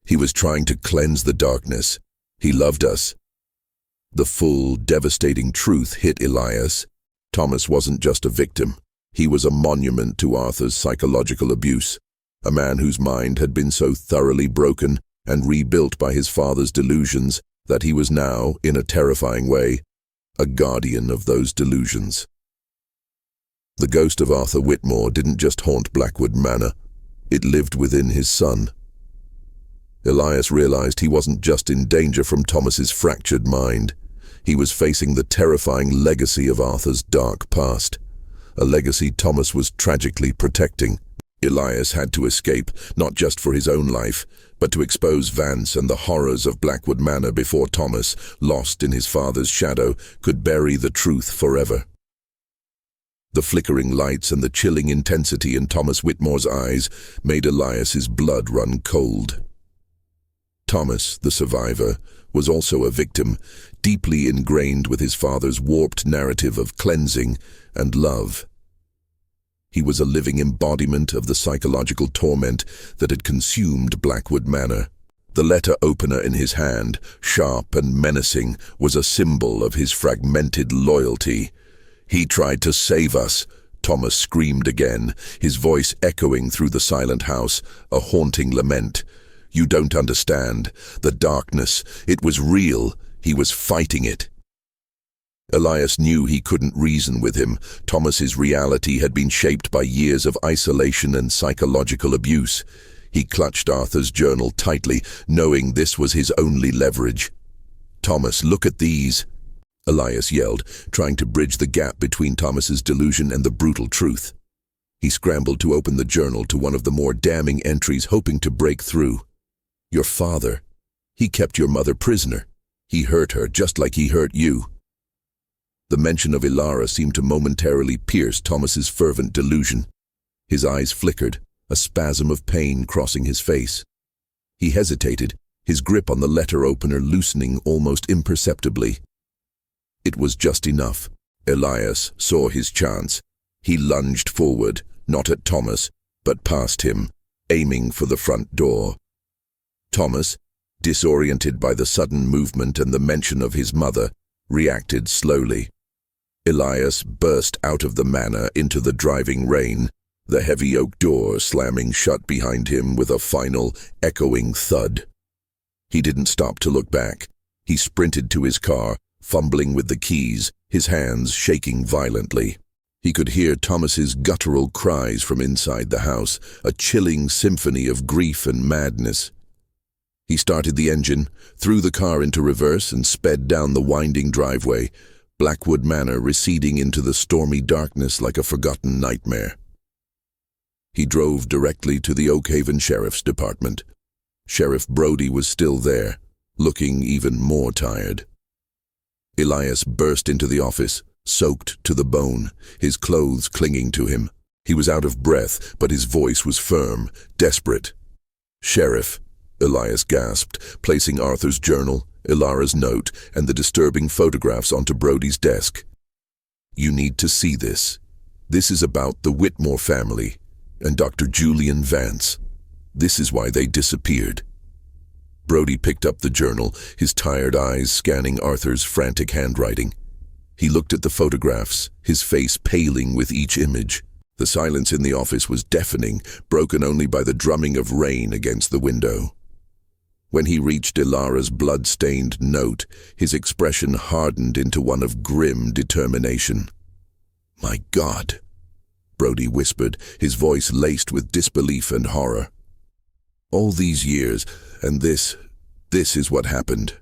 "He was trying to cleanse the darkness. He loved us." The full, devastating truth hit Elias. Thomas wasn't just a victim. He was a monument to Arthur's psychological abuse, a man whose mind had been so thoroughly broken and rebuilt by his father's delusions that he was now, in a terrifying way, a guardian of those delusions. The ghost of Arthur Whitmore didn't just haunt Blackwood Manor. It lived within his son. Elias realized he wasn't just in danger from Thomas's fractured mind. He was facing the terrifying legacy of Arthur's dark past, a legacy Thomas was tragically protecting. Elias had to escape, not just for his own life, but to expose Vance and the horrors of Blackwood Manor before Thomas, lost in his father's shadow, could bury the truth forever. The flickering lights and the chilling intensity in Thomas Whitmore's eyes made Elias's blood run cold. Thomas, the survivor, was also a victim, deeply ingrained with his father's warped narrative of cleansing and love. He was a living embodiment of the psychological torment that had consumed Blackwood Manor. The letter opener in his hand, sharp and menacing, was a symbol of his fragmented loyalty. "He tried to save us," Thomas screamed again, his voice echoing through the silent house, a haunting lament. "You don't understand. The darkness, it was real. He was fighting it." Elias knew he couldn't reason with him. Thomas's reality had been shaped by years of isolation and psychological abuse. He clutched Arthur's journal tightly, knowing this was his only leverage. "Thomas, look at these," Elias yelled, trying to bridge the gap between Thomas's delusion and the brutal truth. He scrambled to open the journal to one of the more damning entries, hoping to break through. "Your father. He kept your mother prisoner. He hurt her just like he hurt you." The mention of Ilara seemed to momentarily pierce Thomas's fervent delusion. His eyes flickered, a spasm of pain crossing his face. He hesitated, his grip on the letter opener loosening almost imperceptibly. It was just enough. Elias saw his chance. He lunged forward, not at Thomas, but past him, aiming for the front door. Thomas, disoriented by the sudden movement and the mention of his mother, reacted slowly. Elias burst out of the manor into the driving rain, the heavy oak door slamming shut behind him with a final, echoing thud. He didn't stop to look back. He sprinted to his car, fumbling with the keys, his hands shaking violently. He could hear Thomas's guttural cries from inside the house, a chilling symphony of grief and madness. He started the engine, threw the car into reverse, and sped down the winding driveway, Blackwood Manor receding into the stormy darkness like a forgotten nightmare. He drove directly to the Oakhaven Sheriff's Department. Sheriff Brody was still there, looking even more tired. Elias burst into the office, soaked to the bone, his clothes clinging to him. He was out of breath, but his voice was firm, desperate. "Sheriff," Elias gasped, placing Arthur's journal, Ilara's note, and the disturbing photographs onto Brody's desk. "You need to see this. This is about the Whitmore family and Dr. Julian Vance. This is why they disappeared." Brody picked up the journal, his tired eyes scanning Arthur's frantic handwriting. He looked at the photographs, his face paling with each image. The silence in the office was deafening, broken only by the drumming of rain against the window. When he reached Ilara's blood-stained note, his expression hardened into one of grim determination. "My God," Brody whispered, his voice laced with disbelief and horror. "All these years, and this is what happened."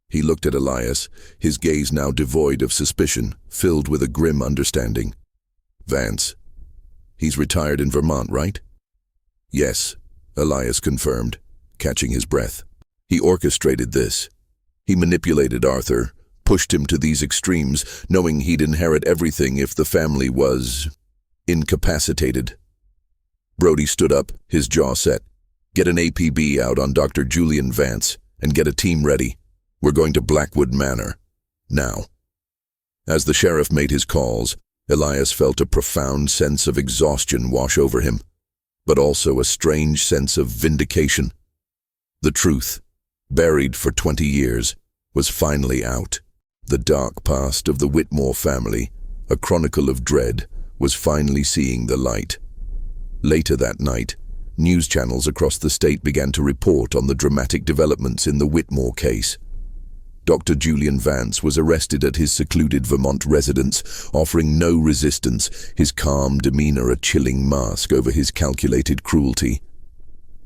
He looked at Elias, his gaze now devoid of suspicion, filled with a grim understanding. "Vance. He's retired in Vermont, right?" "Yes," Elias confirmed, catching his breath. "He orchestrated this. He manipulated Arthur, pushed him to these extremes, knowing he'd inherit everything if the family was incapacitated." Brody stood up, his jaw set. "Get an APB out on Dr. Julian Vance, and get a team ready. We're going to Blackwood Manor. Now." As the sheriff made his calls, Elias felt a profound sense of exhaustion wash over him, but also a strange sense of vindication. The truth, buried for 20 years, was finally out. The dark past of the Whitmore family, a chronicle of dread, was finally seeing the light. Later that night, news channels across the state began to report on the dramatic developments in the Whitmore case. Dr. Julian Vance was arrested at his secluded Vermont residence, offering no resistance, his calm demeanor a chilling mask over his calculated cruelty.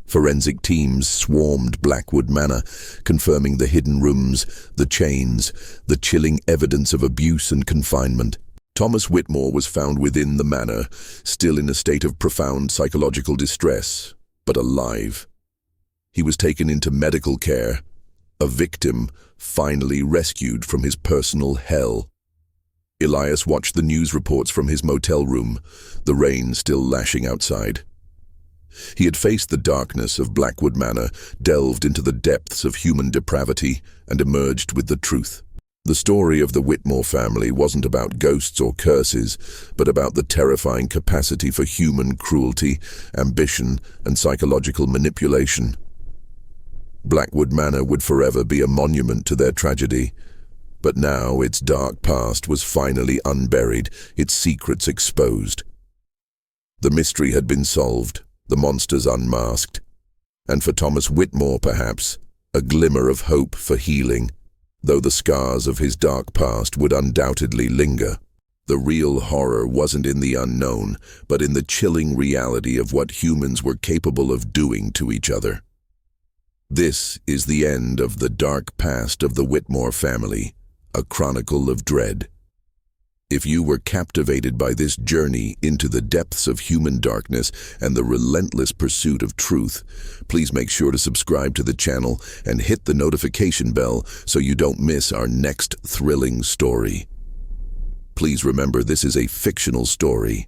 Forensic teams swarmed Blackwood Manor, confirming the hidden rooms, the chains, the chilling evidence of abuse and confinement. Thomas Whitmore was found within the manor, still in a state of profound psychological distress, but alive. He was taken into medical care, a victim finally rescued from his personal hell. Elias watched the news reports from his motel room, the rain still lashing outside. He had faced the darkness of Blackwood Manor, delved into the depths of human depravity, and emerged with the truth. The story of the Whitmore family wasn't about ghosts or curses, but about the terrifying capacity for human cruelty, ambition, and psychological manipulation. Blackwood Manor would forever be a monument to their tragedy, but now its dark past was finally unburied, its secrets exposed. The mystery had been solved, the monsters unmasked, and for Thomas Whitmore, perhaps, a glimmer of hope for healing, though the scars of his dark past would undoubtedly linger. The real horror wasn't in the unknown, but in the chilling reality of what humans were capable of doing to each other. This is the end of the dark past of the Whitmore family, a chronicle of dread. If you were captivated by this journey into the depths of human darkness and the relentless pursuit of truth, please make sure to subscribe to the channel and hit the notification bell so you don't miss our next thrilling story. Please remember, this is a fictional story,